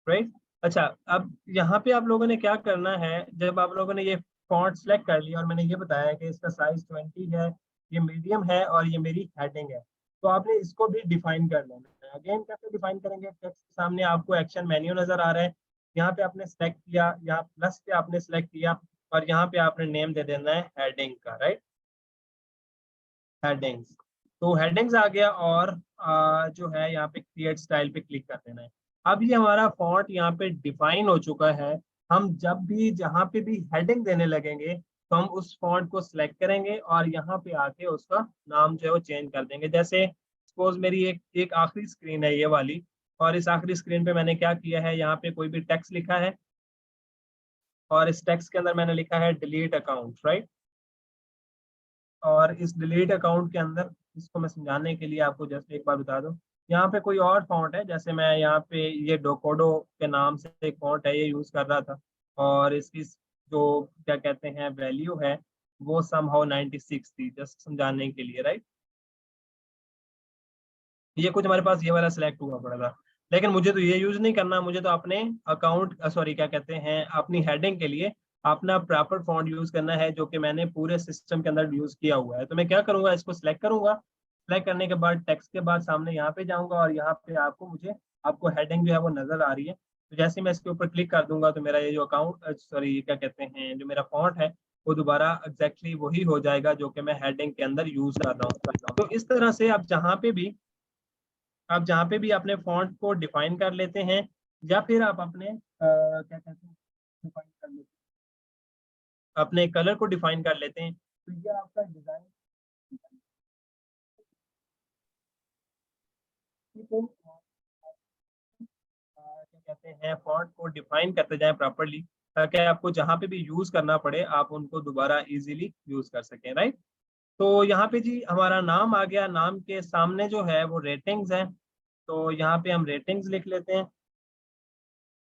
राइट। अच्छा, अब यहाँ पे आप लोगों ने क्या करना है, जब आप लोगों ने ये फॉन्ट सेलेक्ट कर लिया और मैंने ये बताया कि इसका साइज 20 है, ये मीडियम है और ये मेरी हेडिंग है, तो आपने इसको भी डिफाइन कर लेना करना है। अगेन कैसे डिफाइन करेंगे, टेक्स्ट के सामने आपको एक्शन मेन्यू नजर आ रहा है, यहाँ पे आपने सेलेक्ट किया, यहाँ प्लस पे आपने सेलेक्ट किया और यहाँ पे आपने नेम दे देना है हेडिंग का, राइट, हेडिंग्स। तो हेडिंग्स आ गया और जो है यहाँ पे क्रिएट स्टाइल पे क्लिक कर देना है। अब ये हमारा फॉन्ट यहाँ पे डिफाइन हो चुका है। हम जब भी जहाँ पे भी हेडिंग देने लगेंगे तो हम उस फॉन्ट को सिलेक्ट करेंगे और यहाँ पे आके उसका नाम जो है वो चेंज कर देंगे। जैसे सपोज मेरी एक आखिरी स्क्रीन है ये वाली, और इस आखिरी स्क्रीन पे मैंने क्या किया है, यहाँ पे कोई भी टेक्स्ट लिखा है और इस टेक्स्ट के अंदर मैंने लिखा है डिलीट अकाउंट, राइट। और इस डिलीट अकाउंट के अंदर, इसको मैं समझाने के लिए आपको जस्ट एक बार बता दूं, यहाँ पे कोई और फॉन्ट है, जैसे मैं यहाँ पे ये डोकोडो के नाम से एक फॉन्ट है ये यूज कर रहा था, और इसकी जो क्या कहते हैं वैल्यू है वो समहाउ 96 थी, जस्ट समझाने के लिए, राइट। ये कुछ हमारे पास ये वाला सिलेक्ट हुआ पड़ा था, लेकिन मुझे तो ये यूज नहीं करना, मुझे तो अपने अकाउंट सॉरी क्या कहते हैं अपनी हेडिंग के लिए अपना प्रॉपर फॉन्ट यूज करना है, जो कि मैंने पूरे सिस्टम के अंदर यूज किया हुआ है। तो मैं क्या करूंगा, इसको सिलेक्ट करूंगा, सिलेक्ट करने के बाद टेक्स्ट के बाद सामने यहाँ पे जाऊंगा और यहाँ पे आपको हेडिंग जो है वो नजर आ रही है। तो जैसे मैं इसके ऊपर क्लिक कर दूंगा तो मेरा ये जो अकाउंट सॉरी क्या कहते हैं जो मेरा फॉन्ट है वो दोबारा एग्जैक्टली वही हो जाएगा जो कि मैं हेडिंग के अंदर यूज कर रहा हूँ। तो इस तरह से आप जहाँ पे भी अपने फॉन्ट को डिफाइन कर लेते हैं, या फिर आप अपने क्या कहते हैं डिफाइन कर लेते हैं, अपने कलर को डिफाइन कर लेते हैं, तो ये आपका डिजाइन क्या कहते हैं फॉन्ट को डिफाइन करते जाएं प्रॉपरली, ताकि आपको जहाँ पे भी यूज करना पड़े आप उनको दोबारा इजीली यूज कर सकें, राइट। तो यहाँ पे जी हमारा नाम आ गया, नाम के सामने जो है वो रेटिंग्स है, तो यहाँ पे हम रेटिंग्स लिख लेते हैं,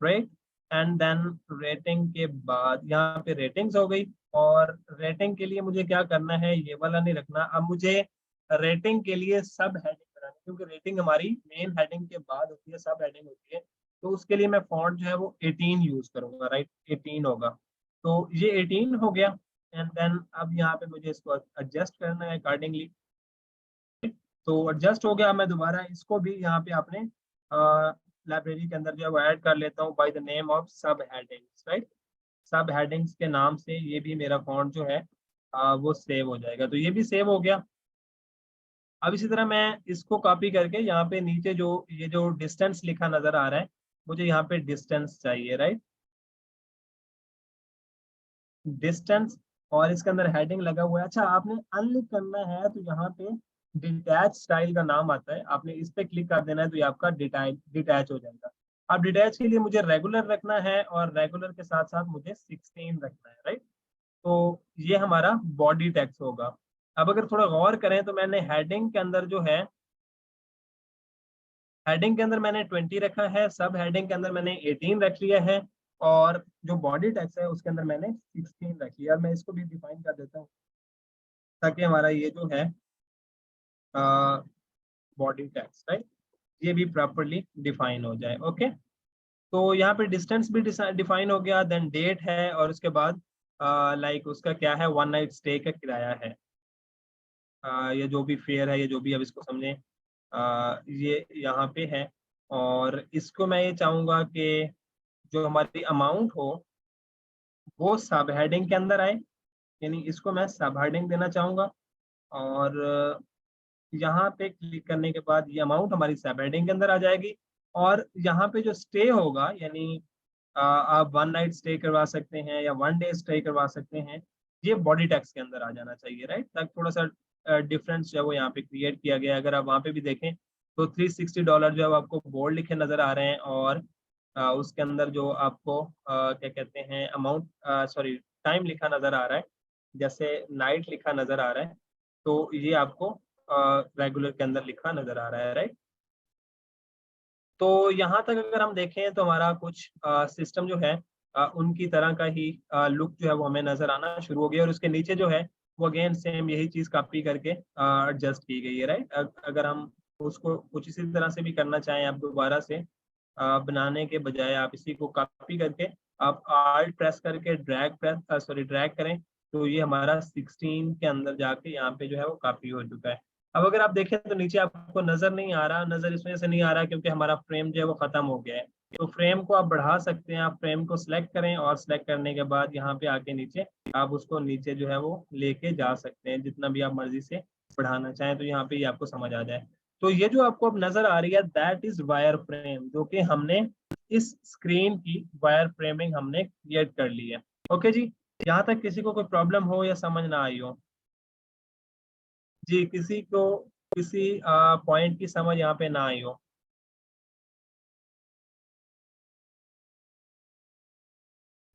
राइट। एंड देन रेटिंग के बाद यहाँ पे रेटिंग्स हो गई, और रेटिंग के लिए मुझे क्या करना है, ये वाला नहीं रखना, अब मुझे रेटिंग के लिए सब हेडिंग बनानी, क्योंकि रेटिंग हमारी मेन हेडिंग के बाद होती है, सब हेडिंग होती है। तो उसके लिए मैं फॉन्ट जो है वो 18 यूज करूंगा, राइट, 18 होगा। तो ये 18 हो गया, एंड देन अब यहाँ पे मुझे इसको एडजस्ट करना है अकॉर्डिंगली। तो एडजस्ट हो गया, मैं दोबारा इसको भी यहाँ पे अपने लाइब्रेरी के अंदर जो है वो ऐड कर लेता हूँ बाय द नेम ऑफ सब हेडिंग्स, राइट। सब हेडिंग्स के नाम से ये भी मेरा फॉन्ट जो है वो सेव हो जाएगा। तो ये भी सेव हो गया। अब इसी तरह मैं इसको कॉपी करके यहाँ पे नीचे जो ये जो डिस्टेंस लिखा नजर आ रहा है, मुझे यहाँ पे डिस्टेंस चाहिए, राइट, डिस्टेंस, और इसके अंदर हेडिंग लगा हुआ है। अच्छा, आपने अनलिख करना है तो यहाँ पे डिटैच स्टाइल का नाम आता है, आपने इस पे क्लिक कर देना है तो ये आपका डिटैच हो जाएगा। अब डिटैच के लिए मुझे रेगुलर रखना है और रेगुलर के साथ साथ मुझे 16 रखना है, राइट। तो ये हमारा बॉडी टेक्स्ट होगा। अब अगर थोड़ा गौर करें तो मैंने हेडिंग के अंदर जो है, हेडिंग के अंदर मैंने 20 रखा है, सब हेडिंग के अंदर मैंने 18 रख लिया है, और जो बॉडी टेक्स्ट है उसके अंदर मैंने 16 रख लिया। मैं इसको भी डिफाइन कर देता हूँ ताकि हमारा ये जो है बॉडी टेक्स्ट, राइट, ये भी प्रॉपरली डिफाइन हो जाए। ओके, तो यहाँ पे डिस्टेंस भी डिफाइन हो गया, देन डेट है, और उसके बाद लाइक उसका क्या है, 1 नाइट स्टे का किराया है, ये जो भी फेयर है, ये जो भी अब इसको समझें, ये यहाँ पे है। और इसको मैं ये चाहूँगा कि जो हमारी अमाउंट हो वो सब हेडिंग के अंदर आए, यानी इसको मैं सब हेडिंग देना चाहूँगा। और यहाँ पे क्लिक करने के बाद ये अमाउंट हमारी सब हेडिंग के अंदर आ जाएगी। और यहाँ पे जो स्टे होगा, यानी आप 1 नाइट स्टे करवा सकते हैं या 1 डे स्टे करवा सकते हैं, ये बॉडी टैक्स के अंदर आ जाना चाहिए, राइट, ताकि थोड़ा सा डिफरेंस जो है वो यहाँ पे क्रिएट किया गया है। अगर आप वहाँ पे भी देखें तो $360 जो है वो आपको बोल्ड लिखे नजर आ रहे हैं, और उसके अंदर जो आपको क्या कहते हैं अमाउंट सॉरी टाइम लिखा नजर आ रहा है, जैसे नाइट लिखा नजर आ रहा है, तो ये आपको रेगुलर के अंदर लिखा नजर आ रहा है, राइट। तो यहाँ तक अगर हम देखें तो हमारा कुछ सिस्टम जो है उनकी तरह का ही लुक जो है वो हमें नजर आना शुरू हो गया, और उसके नीचे जो है वो अगेन सेम यही चीज कॉपी करके एडजस्ट की गई है, राइट। अगर हम उसको कुछ इसी तरह से भी करना चाहें, आप दोबारा से बनाने के बजाय आप इसी को कॉपी करके आप आल्ट प्रेस करके ड्रैग करें, तो ये हमारा 16 के अंदर जाके यहाँ पे जो है वो कॉपी हो चुका है। अब अगर आप देखें तो नीचे आपको नजर नहीं आ रहा, नजर इस वजह से नहीं आ रहा क्योंकि हमारा फ्रेम जो है वो खत्म हो गया है। तो फ्रेम को आप बढ़ा सकते हैं, आप फ्रेम को सिलेक्ट करें और सिलेक्ट करने के बाद यहाँ पे आके नीचे आप उसको नीचे जो है वो लेके जा सकते हैं, जितना भी आप मर्जी से बढ़ाना चाहें। तो यहाँ पे ये आपको समझ आ जाए। तो ये जो आपको अब नजर आ रही है दैट इज वायर फ्रेम, जो कि हमने इस स्क्रीन की वायर फ्रेमिंग हमने क्रिएट कर ली है। ओके जी, यहाँ तक किसी को कोई प्रॉब्लम हो या समझ ना आई हो? जी, किसी को किसी पॉइंट की समझ यहाँ पे ना आई हो?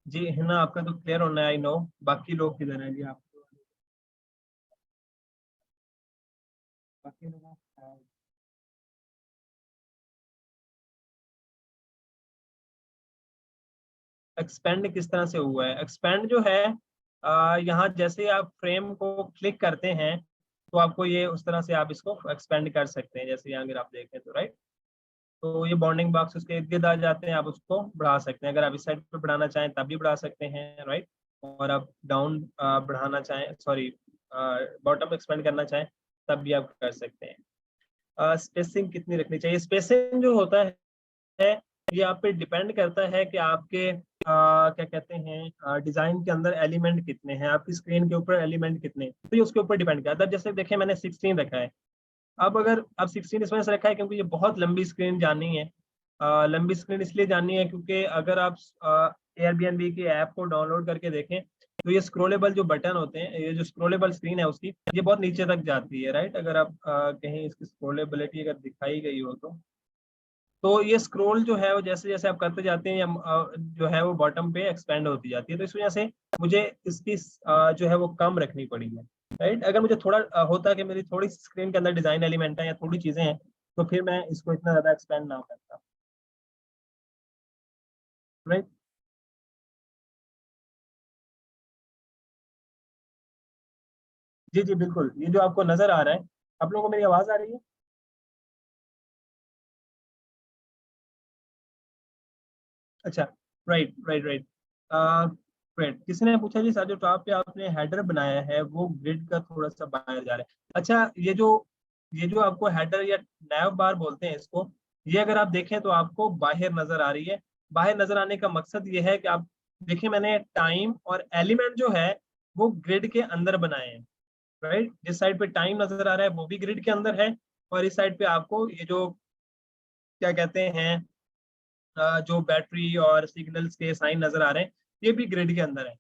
जी है ना, आपका तो क्लियर होना है, आई नो। बाकी लोग किधर हैं जी? आप बाकी लोग एक्सपेंड किस तरह से हुआ है? एक्सपेंड जो है यहाँ जैसे आप फ्रेम को क्लिक करते हैं तो आपको ये उस तरह से आप इसको एक्सपेंड कर सकते हैं। जैसे यहाँ अगर आप देखें तो राइट, तो ये बाउंडिंग बॉक्स उसके इर्द गिर्द आ जाते हैं, आप उसको बढ़ा सकते हैं। अगर आप इस साइड पे बढ़ाना चाहें तब भी बढ़ा सकते हैं राइट, और आप डाउन बढ़ाना चाहें, सॉरी बॉटम एक्सपेंड करना चाहें तब भी आप कर सकते हैं। स्पेसिंग कितनी रखनी चाहिए? स्पेसिंग जो होता है ये आप पे डिपेंड करता है कि आपके क्या कहते हैं डिजाइन के अंदर एलिमेंट कितने हैं, आपकी स्क्रीन के ऊपर एलिमेंट कितने हैं, तो ये उसके ऊपर डिपेंड करता है। जैसे देखें मैंने 16 रखा है। अब अगर अब 16 इस वजह से रखा है क्योंकि ये बहुत लंबी स्क्रीन जाननी है। लंबी स्क्रीन इसलिए जाननी है क्योंकि अगर आप एयरबीएनबी की ऐप को डाउनलोड करके देखें तो ये स्क्रोलेबल जो बटन होते हैं, ये जो स्क्रोलेबल स्क्रीन है उसकी, ये बहुत नीचे तक जाती है राइट। अगर आप कहीं इसकी स्क्रोलेबिलिटी अगर दिखाई गई हो तो ये स्क्रोल जो है वो जैसे जैसे आप करते जाते हैं जो है वो बॉटम पे एक्सपेंड होती जाती है। तो इस वजह से मुझे इसकी जो है वो कम रखनी पड़ी है राइट। अगर मुझे थोड़ा होता कि मेरी थोड़ी स्क्रीन के अंदर डिजाइन एलिमेंट है या थोड़ी चीजें हैं तो फिर मैं इसको इतना ज्यादा एक्सपेंड ना करता राइट। जी जी बिल्कुल, ये जो आपको नजर आ रहा है, आप लोगों को मेरी आवाज आ रही है? अच्छा, राइट राइट राइट। राइट, किसी ने पूछा जी सर जो टॉप पे आपने हेडर बनाया है वो ग्रिड का थोड़ा सा बाहर जा रहा है। अच्छा, ये जो आपको हेडर या नैव बार बोलते हैं इसको, ये अगर आप देखें तो आपको बाहर नजर आ रही है। बाहर नजर आने का मकसद ये है कि आप देखिए मैंने टाइम और एलिमेंट जो है वो ग्रिड के अंदर बनाए हैं राइट। जिस साइड पे टाइम नजर आ रहा है वो भी ग्रिड के अंदर है, और इस साइड पे आपको ये जो क्या कहते हैं जो बैटरी और सिग्नल्स के साइन नजर आ रहे हैं ये भी ग्रिड के अंदर है।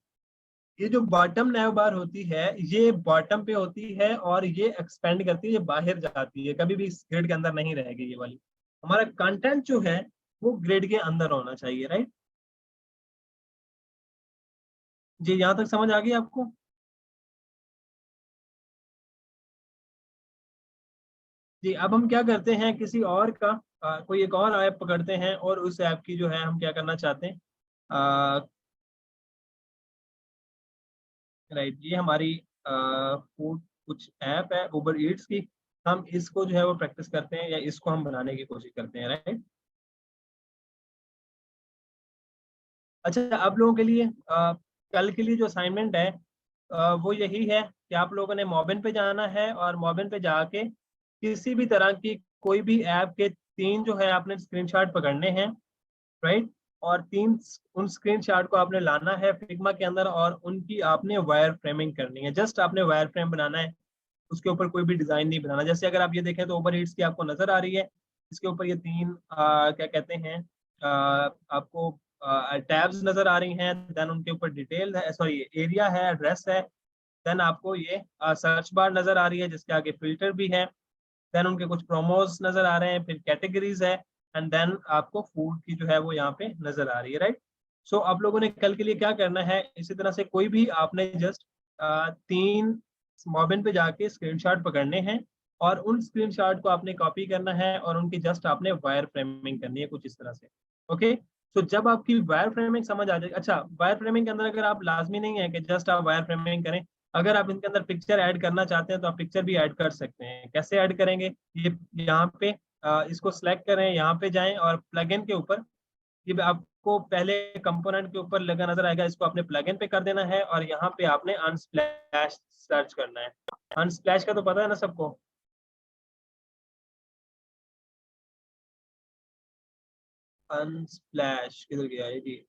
ये जो बॉटम नैव बार होती है ये बॉटम पे होती है और ये एक्सपेंड करती है, ये बाहर जाती है, कभी भी इस ग्रिड के अंदर नहीं रहेगी ये वाली। हमारा कंटेंट जो है वो ग्रिड के अंदर होना चाहिए राइट। जी, यहाँ तक समझ आ गई आपको? जी, अब हम क्या करते हैं किसी और का कोई एक और ऐप पकड़ते हैं और उस ऐप की जो है हम क्या करना चाहते हैं राइट। ये हमारी फूड कुछ ऐप है उबर ईट्स की, हम इसको जो है वो प्रैक्टिस करते हैं या इसको हम बनाने की कोशिश करते हैं राइट। अच्छा, आप लोगों के लिए कल के लिए जो असाइनमेंट है वो यही है कि आप लोगों ने मॉबिन पे जाना है और मॉबिन पे जाके किसी भी तरह की कोई भी ऐप के तीन जो है आपने स्क्रीनशॉट पकड़ने हैं राइट। और तीन उन स्क्रीनशॉट को आपने लाना है फिग्मा के अंदर और उनकी आपने वायर फ्रेमिंग करनी है। जस्ट आपने वायर फ्रेम बनाना है, उसके ऊपर कोई भी डिजाइन नहीं बनाना। जैसे अगर आप ये देखें तो ओवर ईट्स की आपको नजर आ रही है, इसके ऊपर ये तीन क्या कहते हैं आपको टैब्स नजर आ रही हैं, देन उनके ऊपर डिटेल है, सॉरी एरिया है, एड्रेस है, देन आपको ये सर्च बार नजर आ रही है जिसके आगे फिल्टर भी है, देन उनके कुछ प्रोमोज नजर आ रहे हैं, फिर कैटेगरीज है, एंड देन आपको फूड की जो है वो यहाँ पे नजर आ रही है राइट। सो आप लोगों ने कल के लिए क्या करना है, इसी तरह से कोई भी आपने जस्ट तीन मॉबिन पे जाके स्क्रीनशॉट पकड़ने हैं और उन स्क्रीनशॉट को आपने कॉपी करना है और उनकी जस्ट आपने वायर फ्रेमिंग करनी है कुछ इस तरह से। ओके, तो जब आपकी वायर फ्रेमिंग समझ आ जाए, अच्छा वायर फ्रेमिंग के अंदर अगर आप लाजमी नहीं है कि जस्ट आप वायर फ्रेमिंग करें, अगर आप इनके अंदर पिक्चर ऐड करना चाहते हैं तो आप पिक्चर भी ऐड कर सकते हैं। कैसे ऐड करेंगे? ये यहाँ पे इसको सिलेक्ट करें, यहाँ पे जाएं और प्लगइन के ऊपर ये आपको पहले कंपोनेंट के ऊपर लगा नजर आएगा, इसको आपने प्लगइन पे कर देना है और यहाँ पे आपने अनस्प्लैश सर्च करना है। अनस्प्लैश का तो पता है ना सबको? अनस्प्लैश किधर गया है जी?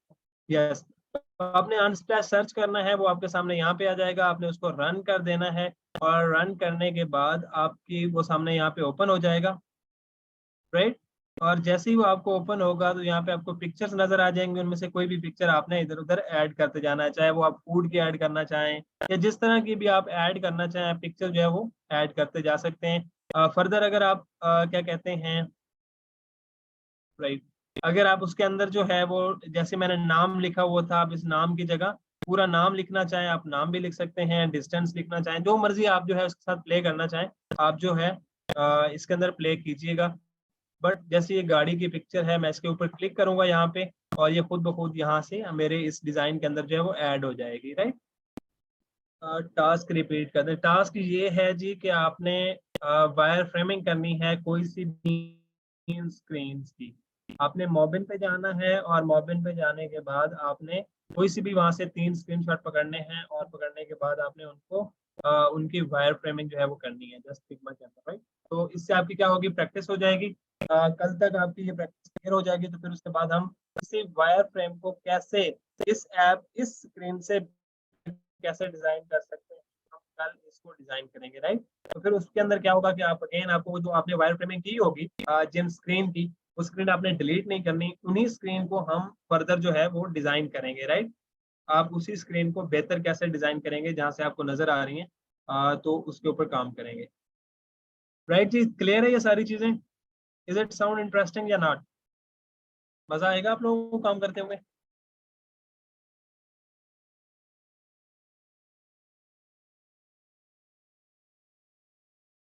यस, तो आपने अनस्प्लैश सर्च करना है, वो आपके सामने यहाँ पे आ जाएगा, आपने उसको रन कर देना है और रन करने के बाद आपकी वो सामने यहाँ पे ओपन हो जाएगा, राइट। और जैसे ही वो आपको ओपन होगा तो यहाँ पे आपको पिक्चर्स नजर आ जाएंगे, उनमें से कोई भी पिक्चर आपने इधर उधर ऐड करते जाना है, चाहे वो आप फूड की ऐड करना चाहें या जिस तरह की भी आप ऐड करना चाहें पिक्चर जो है वो ऐड करते जा सकते हैं। फर्दर अगर आप क्या कहते हैं, राइट, अगर आप उसके अंदर जो है वो जैसे मैंने नाम लिखा हुआ था, आप इस नाम की जगह पूरा नाम लिखना चाहें आप नाम भी लिख सकते हैं, डिस्टेंस लिखना चाहें, जो मर्जी आप जो है उसके साथ प्ले करना चाहें आप जो है इसके अंदर प्ले कीजिएगा। बट जैसे ये गाड़ी की पिक्चर है, मैं इसके ऊपर क्लिक करूंगा यहाँ पे और ये खुद ब खुद यहाँ से मेरे इस डिजाइन के अंदर जो है वो ऐड हो जाएगी, राइट। टास्क रिपीट कर दें, टास्क ये है जी कि आपने वायर फ्रेमिंग करनी है कोई सी तीन स्क्रीन की। आपने मोबिन पे जाना है और मोबिन पे जाने के बाद आपने कोई सी भी वहां से 3 स्क्रीनशॉट पकड़ने हैं और पकड़ने के बाद आपने उनको उनकी वायर फ्रेमिंग जो है वो करनी है जस्ट फिग्मा के अंदर, राइट। तो इससे आपकी क्या होगी, प्रैक्टिस हो जाएगी। कल तक आपकी ये प्रैक्टिस क्लियर हो जाएगी, तो फिर उसके बाद हम इसी वायर फ्रेम को कैसे इस स्क्रीन से कैसे डिजाइन कर सकते हैं, हम कल इसको डिजाइन करेंगे, राइट। तो फिर उसके अंदर क्या होगा कि आप अगेन आपको जो आपने वायर फ्रेमिंग की होगी जिन स्क्रीन की, वो स्क्रीन आपने डिलीट नहीं करनी, उन्हीं स्क्रीन को हम फर्दर जो है वो डिजाइन करेंगे, राइट। आप उसी स्क्रीन को बेहतर कैसे डिजाइन करेंगे जहां से आपको नजर आ रही हैं, तो उसके ऊपर काम करेंगे, राइट जी। क्लियर है ये सारी चीजें? इज इट साउंड इंटरेस्टिंग या नॉट? मजा आएगा आप लोगों को काम करते हुए?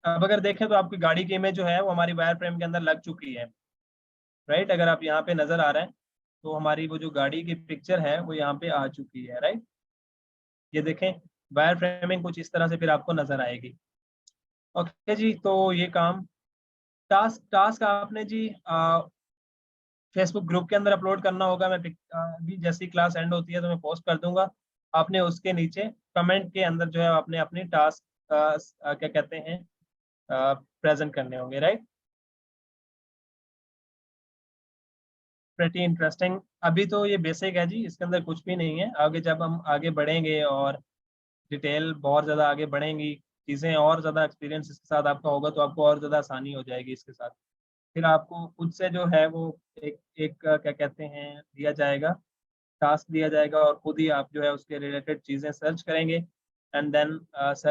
अब अगर देखें तो आपकी गाड़ी की इमेज जो है वो हमारी वायर फ्रेम के अंदर लग चुकी है, राइट। अगर आप यहाँ पे नजर आ रहे हैं तो हमारी वो जो गाड़ी की पिक्चर है वो यहाँ पे आ चुकी है, राइट। ये देखें, वायर फ्रेमिंग कुछ इस तरह से फिर आपको नजर आएगी। ओके जी, तो ये काम टास्क टास्क आपने जी फेसबुक ग्रुप के अंदर अपलोड करना होगा। मैं अभी जैसी क्लास एंड होती है तो मैं पोस्ट कर दूंगा, आपने उसके नीचे कमेंट के अंदर जो है आपने अपने टास्क क्या कहते हैं प्रेजेंट करने होंगे, राइट। Pretty interesting. अभी तो ये बेसिक है जी, इसके अंदर कुछ भी नहीं है, आगे जब हम आगे बढ़ेंगे और डिटेल बहुत ज़्यादा आगे बढ़ेंगी, चीज़ें और ज़्यादा एक्सपीरियंस इसके साथ आपका होगा तो आपको और ज़्यादा आसानी हो जाएगी इसके साथ। फिर आपको खुद से जो है वो एक एक क्या कहते हैं दिया जाएगा, टास्क दिया जाएगा और खुद ही आप जो है उसके रिलेटेड चीज़ें सर्च करेंगे एंड देन सर्च